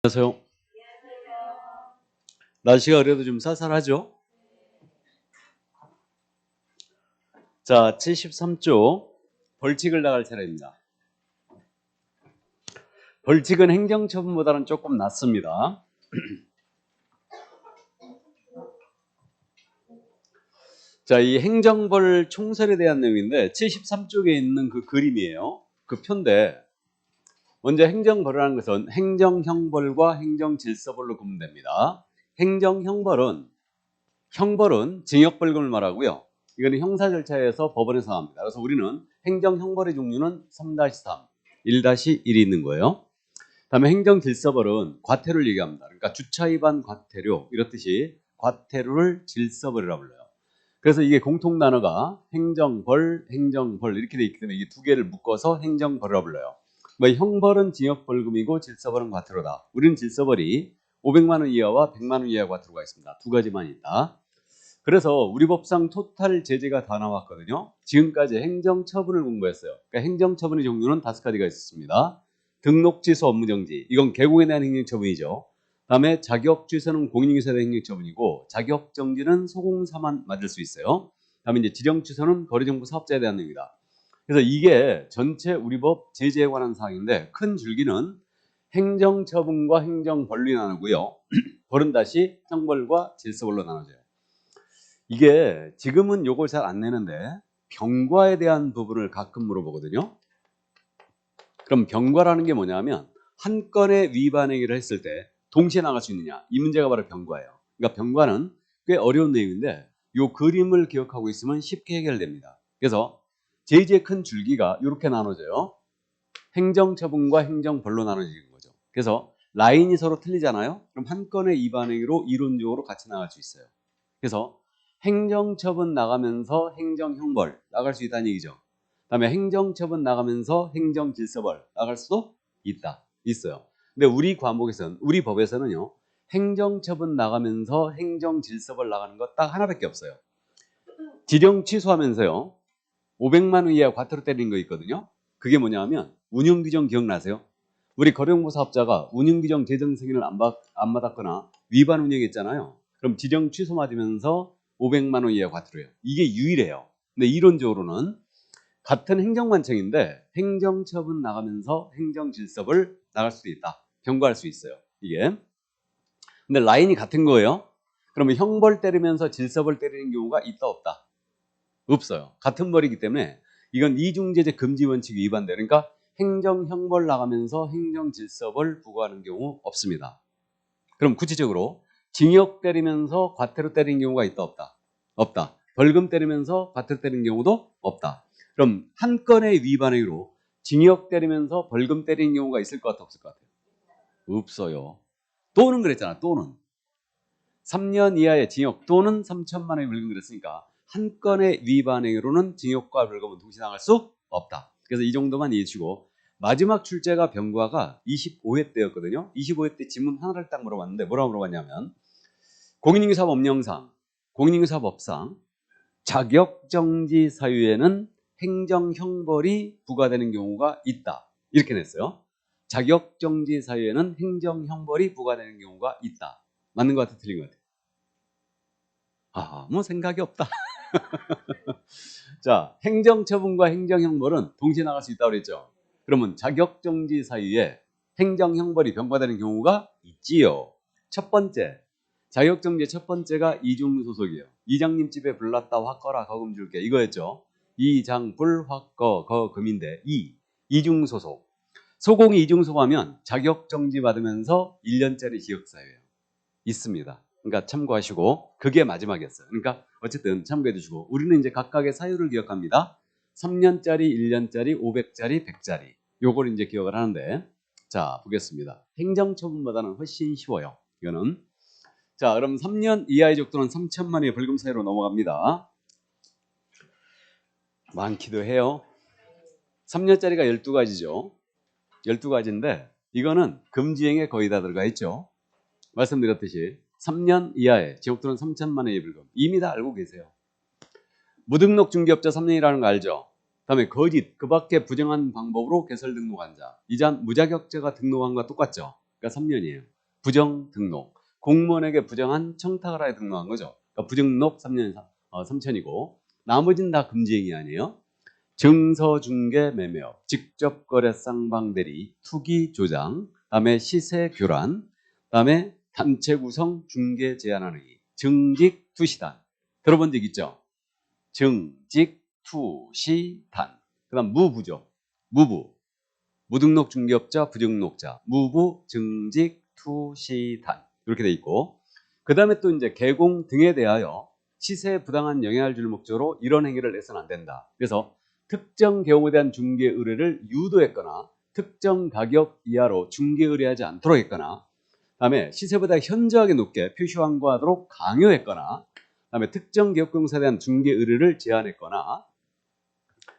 안녕하세요. 날씨가 그래도 좀 쌀쌀하죠? 자, 73조 벌칙을 나갈 차례입니다. 벌칙은 행정처분보다는 조금 낫습니다. 자, 이 행정벌 총설에 대한 내용인데 73쪽에 있는 그 그림이에요. 그 표인데 먼저 행정벌이라는 것은 행정형벌과 행정질서벌로 구분됩니다. 행정형벌은 징역벌금을 말하고요. 이거는 형사 절차에서 법원에서 합니다. 그래서 우리는 행정형벌의 종류는 3-3, 1-1이 있는 거예요. 다음에 행정질서벌은 과태료를 얘기합니다. 그러니까 주차 위반 과태료 이렇듯이 과태료를 질서벌이라고 불러요. 그래서 이게 공통 단어가 행정벌 이렇게 돼 있기 때문에 이게 두 개를 묶어서 행정벌이라고 불러요. 뭐 형벌은 징역벌금이고 질서벌은 과태료다. 우리는 질서벌이 500만 원 이하와 100만 원 이하 과태료가 있습니다. 두 가지만 있다. 그래서 우리 법상 토탈 제재가 다 나왔거든요. 지금까지 행정처분을 공부했어요. 그러니까 행정처분의 종류는 5가지가 있었습니다. 등록 취소 업무 정지, 이건 개공에 대한 행정처분이죠. 다음에 자격 취소는 공인중개사에 대한 행정처분이고 자격 정지는 소공사만 맞을 수 있어요. 다음에 이제 지령 취소는 거래정보 사업자에 대한 내용이다. 그래서 이게 전체 우리 법 제재에 관한 사항인데 큰 줄기는 행정처분과 행정벌로 나누고요. 벌은 다시 형벌과 질서벌로 나눠져요. 이게 지금은 요걸 잘 안 내는데 병과에 대한 부분을 가끔 물어보거든요. 그럼 병과라는 게 뭐냐면 한 건의 위반 행위를 했을 때 동시에 나갈 수 있느냐, 이 문제가 바로 병과예요. 그러니까 병과는 꽤 어려운 내용인데 요 그림을 기억하고 있으면 쉽게 해결됩니다. 그래서 제일제일 큰 줄기가 이렇게 나눠져요. 행정처분과 행정벌로 나눠지는 거죠. 그래서 라인이 서로 틀리잖아요. 그럼 한 건의 위반 행위로 이론적으로 같이 나갈 수 있어요. 그래서 행정처분 나가면서 행정형벌 나갈 수 있다는 얘기죠. 그다음에 행정처분 나가면서 행정질서벌 나갈 수도 있어요. 근데 우리 과목에서는, 우리 법에서는요, 행정처분 나가면서 행정질서벌 나가는 거 딱 하나밖에 없어요. 지령 취소하면서요 500만 원 이하 과태료 때리는 거 있거든요. 그게 뭐냐면 운영규정 기억나세요? 우리 거래정보 사업자가 운영규정 제정 승인을 안 받았거나 위반 운영했잖아요. 그럼 지령 취소 맞으면서 500만 원 이하 과태료예요. 이게 유일해요. 근데 이론적으로는 같은 행정관청인데 행정처분 나가면서 행정질서벌 나갈 수도 있다. 경고할 수 있어요. 이게. 근데 라인이 같은 거예요. 그러면 형벌 때리면서 질서벌 때리는 경우가 있다 없다? 없어요. 같은 벌이기 때문에 이건 이중제재 금지 원칙 위반돼. 그러니까 행정형벌 나가면서 행정질서벌 부과하는 경우 없습니다. 그럼 구체적으로 징역 때리면서 과태료 때리는 경우가 있다 없다? 없다. 벌금 때리면서 과태료 때리는 경우도 없다. 그럼 한 건의 위반 행위로 징역 때리면서 벌금 때리는 경우가 있을 것 같아 없을 것 같아요? 없어요. 또는 그랬잖아. 또는 3년 이하의 징역 또는 3천만 원의 벌금 그랬으니까 한 건의 위반 행위로는 징역과 벌금은 동시에 나갈 수 없다. 그래서 이 정도만 이해해 주시고 마지막 출제가 병과가 25회 때였거든요. 25회 때 지문 하나를 딱 물어봤는데 뭐라고 물어봤냐면 공인중개사법령상, 공인중개사법상 자격정지 사유에는 행정형벌이 부과되는 경우가 있다. 이렇게 냈어요. 자격정지 사유에는 행정형벌이 부과되는 경우가 있다. 맞는 것 같아, 틀린 것 같아? 아무 생각이 없다. 자, 행정처분과 행정형벌은 동시에 나갈 수 있다고 그랬죠. 그러면 자격정지 사유에 행정형벌이 병과되는 경우가 있지요. 첫 번째, 자격정지 첫 번째가 이중소속이에요. 이장님 집에 불났다 화거라 거금 줄게 이거였죠. 이장불 화거 거금인데 이중소속. 소공이 이중소속하면 자격정지 받으면서 1년짜리 지역사유예요. 있습니다. 그러니까 참고하시고 그게 마지막이었어요. 그러니까 어쨌든 참고해 주시고 우리는 이제 각각의 사유를 기억합니다. 3년짜리, 1년짜리, 500짜리, 100짜리 요걸 이제 기억을 하는데 자 보겠습니다. 행정처분보다는 훨씬 쉬워요. 이거는 자 그럼 3년 이하의 적도는 3천만 원의 벌금 사유로 넘어갑니다. 많기도 해요. 3년짜리가 12가지죠. 12가지인데 이거는 금지행에 거의 다 들어가 있죠. 말씀드렸듯이 3년 이하의 지역도는 3천만 원의 벌금 이미 다 알고 계세요. 무등록 중개업자 3년이라는 거 알죠? 다음에 거짓 그 밖에 부정한 방법으로 개설 등록한 자 이자 무자격자가 등록한 것과 똑같죠? 그러니까 3년이에요. 부정 등록. 공무원에게 부정한 청탁을 하여 등록한 거죠. 그러니까 부등록 3년 3천이고 나머지는 다 금지행위 아니에요. 증서 중개 매매업, 직접 거래 쌍방대리, 투기 조장, 다음에 시세 교란, 다음에 단체 구성 중개 제한하는 의, 증직 투시단. 들어본 적 있죠? 증직 투시단. 그다음 무부죠. 무부. 무등록 중개업자, 부등록자, 무부, 증직, 투시단 이렇게 돼 있고 그 다음에 또 이제 개공 등에 대하여 시세에 부당한 영향을 줄 목적으로 이런 행위를 해서는 안 된다. 그래서 특정 경우에 대한 중개 의뢰를 유도했거나 특정 가격 이하로 중개 의뢰하지 않도록 했거나 다음에 시세보다 현저하게 높게 표시 환고하도록 강요했거나 다음에 특정 기업공사에 대한 중개 의뢰를 제한했거나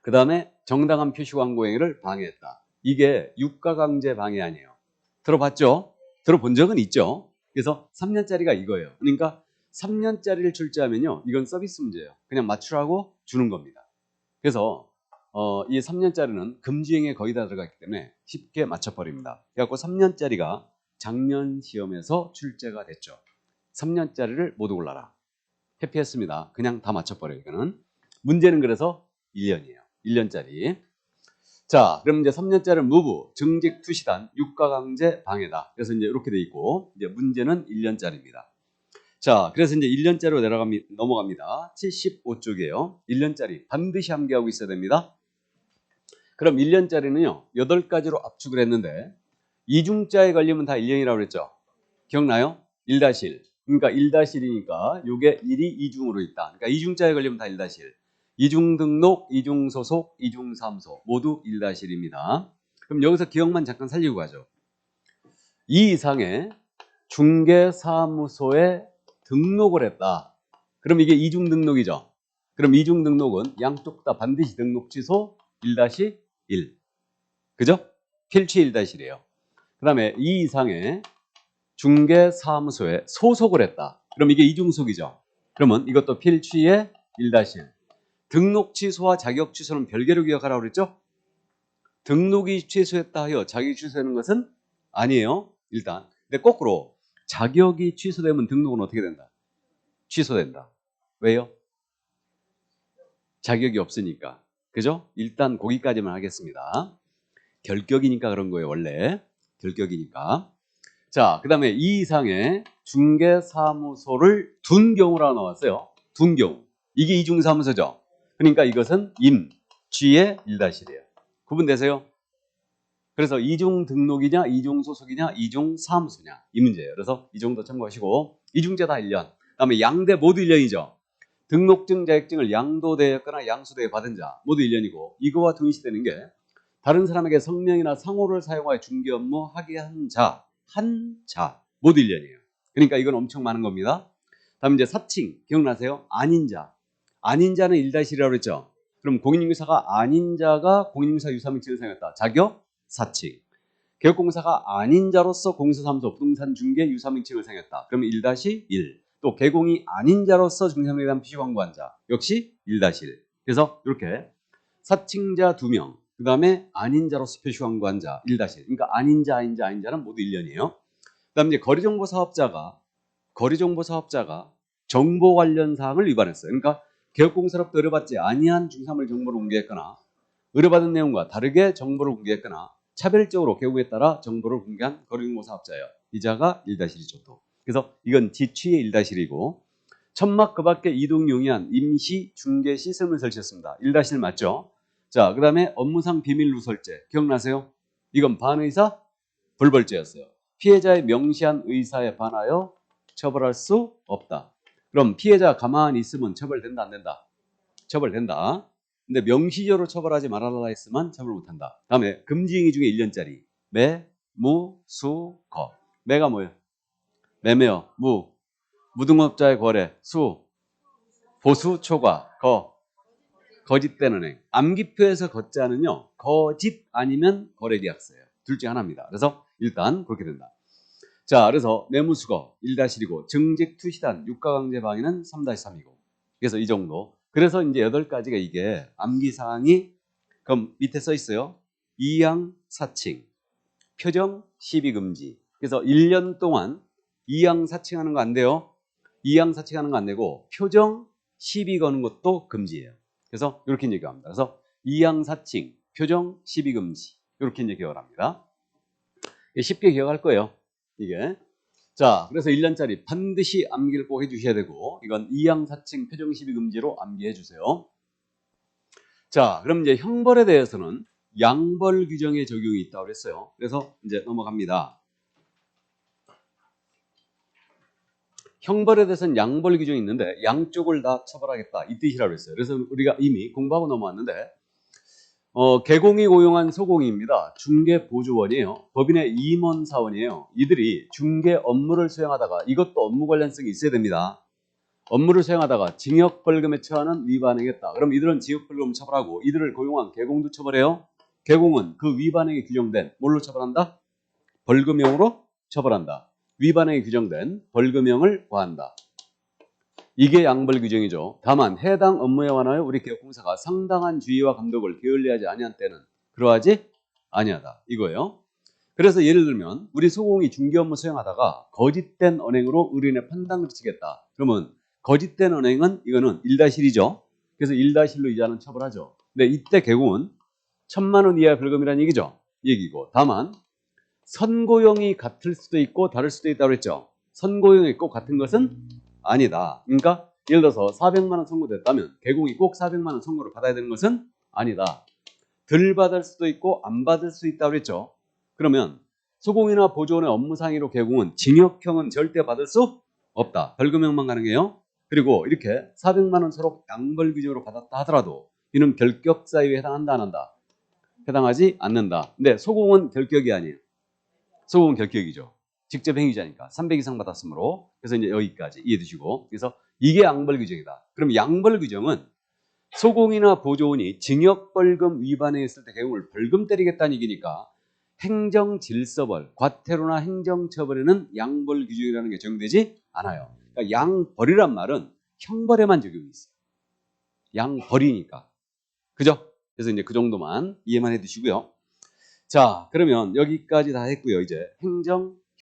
그 다음에 정당한 표시 광고 행위를 방해했다. 이게 유가강제 방해 아니에요. 들어봤죠? 들어본 적은 있죠? 그래서 3년짜리가 이거예요. 그러니까 3년짜리를 출제하면요. 이건 서비스 문제예요. 그냥 맞추라고 주는 겁니다. 그래서 이 3년짜리는 금지행위에 거의 다 들어갔기 때문에 쉽게 맞춰버립니다. 그래갖고 3년짜리가 작년 시험에서 출제가 됐죠. 3년짜리를 모두 골라라. 해피했습니다. 그냥 다 맞춰버려요. 이거는. 문제는 그래서 1년이에요. 1년짜리. 자, 그럼 이제 3년짜리 무부, 증직 투시단, 유가강제 방해다. 그래서 이제 이렇게 돼 있고, 이제 문제는 1년짜리입니다. 자, 그래서 이제 1년짜리로 넘어갑니다. 75쪽이에요. 1년짜리 반드시 암기하고 있어야 됩니다. 그럼 1년짜리는요, 8가지로 압축을 했는데, 이중자에 걸리면 다 1년이라고 그랬죠? 기억나요? 1-1. 그러니까 1-1이니까 이게 1이 이중으로 있다. 그러니까 이중자에 걸리면 다 1-1. 이중 등록, 이중 소속, 이중 사무소 모두 1-1입니다. 그럼 여기서 기억만 잠깐 살리고 가죠. 이 이상의 중개사무소에 등록을 했다. 그럼 이게 이중 등록이죠. 그럼 이중 등록은 양쪽 다 반드시 등록 취소 1-1. 그죠? 필취 1-1이에요. 그 다음에 이 이상의 중개사무소에 소속을 했다. 그럼 이게 이중속이죠. 그러면 이것도 필취의 1-1. 등록 취소와 자격 취소는 별개로 기억하라고 그랬죠? 등록이 취소했다 하여 자격이 취소되는 것은 아니에요. 일단. 근데 거꾸로 자격이 취소되면 등록은 어떻게 된다? 취소된다. 왜요? 자격이 없으니까. 그죠? 일단 거기까지만 하겠습니다. 결격이니까 그런 거예요. 원래. 결격이니까. 자, 그 다음에 이 이상의 중개사무소를 둔 경우라고 나왔어요. 둔 경우. 이게 이중사무소죠. 그러니까 이것은 임, 쥐의 1-1이에요. 구분되세요? 그래서 이중 등록이냐, 이중 소속이냐, 이중 사무소냐 이 문제예요. 그래서 이 정도 참고하시고 이중제 다 1년. 그다음에 양대 모두 1년이죠. 등록증, 자격증을 양도되었거나 양수되어 받은 자 모두 1년이고 이거와 동일시되는 게 다른 사람에게 성명이나 상호를 사용하여 중개 업무 하게 한 자 모두 1년이에요. 그러니까 이건 엄청 많은 겁니다. 다음 이제 사칭 기억나세요? 아닌 자. 아닌 자는 1-1이라고 그랬죠. 그럼 공인인증사가 아닌 자가 공인인증사 유사명칭을 사용했다. 자격 사칭. 개업공사가 아닌 자로서 공사사무소 부동산 중개 유사명칭을 사용했다. 그러면 1-1. 또 개공이 아닌 자로서 중개사무소에 대한 표시 광고한 자 역시 1-1. 그래서 이렇게 사칭자 2명, 그 다음에 아닌 자로서 표시 광고한 자 1-1. 그러니까 아닌 자는 모두 1년이에요. 그 다음에 이제 거리정보 사업자가 정보 관련 사항을 위반했어요. 그러니까 개업공사로부터 의뢰받지 아니한 중사물 정보를 공개했거나 의뢰받은 내용과 다르게 정보를 공개했거나 차별적으로 개국에 따라 정보를 공개한 거리정보 사업자예요. 이자가 1-1이죠. 또. 그래서 이건 지취의 1-1이고 천막 그 밖에 이동 용이한 임시 중개 시스템을 설치했습니다. 1-1 맞죠? 자, 그 다음에 업무상 비밀 누설죄 기억나세요? 이건 반의사 불벌죄였어요. 피해자의 명시한 의사에 반하여 처벌할 수 없다. 그럼 피해자가 가만히 있으면 처벌된다 안 된다? 처벌된다. 근데 명시적으로 처벌하지 말아라 했으면 처벌 못한다. 다음에 금지행위 중에 1년짜리 매, 무, 수, 거. 매가 뭐예요? 매매요. 무, 무등업자의 거래. 수, 보수, 초과. 거, 거짓되는 행. 암기표에서 거자는요. 거짓 아니면 거래계약서예요. 둘 중에 하나입니다. 그래서 일단 그렇게 된다. 자, 그래서 매무수거 1-1이고 증직 투시단 유가강제 방해는 3-3이고 그래서 이 정도. 그래서 이제 8가지가 이게 암기사항이 그럼 밑에 써 있어요. 이양 사칭, 표정 시비금지, 그래서 1년 동안 이양사칭하는 거 안 돼요. 이양사칭하는 거 안 되고 표정 시비 거는 것도 금지예요. 그래서 이렇게 이제 기억합니다. 그래서 이양사칭, 표정 시비 금지 이렇게 이제 기억을 합니다. 쉽게 기억할 거예요. 이게. 자, 그래서 1년짜리 반드시 암기를 꼭 해주셔야 되고 이건 이양사칭, 표정 시비 금지로 암기해 주세요. 자, 그럼 이제 형벌에 대해서는 양벌 규정의 적용이 있다고 그랬어요. 그래서 이제 넘어갑니다. 형벌에 대해서는 양벌 규정이 있는데 양쪽을 다 처벌하겠다 이 뜻이라고 했어요. 그래서 우리가 이미 공부하고 넘어왔는데 개공이 고용한 소공입니다. 중개보조원이에요. 법인의 임원사원이에요. 이들이 중개 업무를 수행하다가 이것도 업무 관련성이 있어야 됩니다. 업무를 수행하다가 징역벌금에 처하는 위반행했다. 그럼 이들은 징역벌금 처벌하고 이들을 고용한 개공도 처벌해요. 개공은 그 위반행위 규정된 뭘로 처벌한다? 벌금형으로 처벌한다. 위반행위 규정된 벌금형을 과한다. 이게 양벌 규정이죠. 다만 해당 업무에 관하여 우리 개업공사가 상당한 주의와 감독을 게을리하지 아니한 때는 그러하지 아니하다. 이거예요. 그래서 예를 들면 우리 소공이 중개 업무 수행하다가 거짓된 언행으로 의뢰인의 판단을 그치겠다. 그러면 거짓된 언행은 이거는 1-1이죠. 그래서 1-1로 이자는 처벌하죠. 근데 이때 개공은 1,000만 원 이하의 벌금이라는 얘기죠. 얘기고 다만 선고형이 같을 수도 있고 다를 수도 있다고 그랬죠. 선고형이 꼭 같은 것은 아니다. 그러니까 예를 들어서 400만 원 선고됐다면 개공이 꼭 400만 원 선고를 받아야 되는 것은 아니다. 덜 받을 수도 있고 안 받을 수 있다고 그랬죠. 그러면 소공이나 보조원의 업무상의로 개공은 징역형은 절대 받을 수 없다. 벌금형만 가능해요. 그리고 이렇게 400만 원 서로 양벌 규정으로 받았다 하더라도 이는 결격 사유에 해당한다 안 한다? 해당하지 않는다. 근데 소공은 결격이 아니에요. 소공은 결격이죠. 직접 행위자니까 300 이상 받았으므로. 그래서 이제 여기까지 이해해 두시고. 그래서 이게 양벌 규정이다. 그럼 양벌 규정은 소공이나 보조원이 징역벌금 위반에 했을 때 개공을 벌금 때리겠다는 얘기니까 행정질서벌, 과태료나 행정처벌에는 양벌 규정이라는 게 적용되지 않아요. 그러니까 양벌이란 말은 형벌에만 적용이 있어요. 양벌이니까. 그죠? 그래서 이제 그 정도만 이해만 해 두시고요. 자, 그러면 여기까지 다 했고요. 이제 행정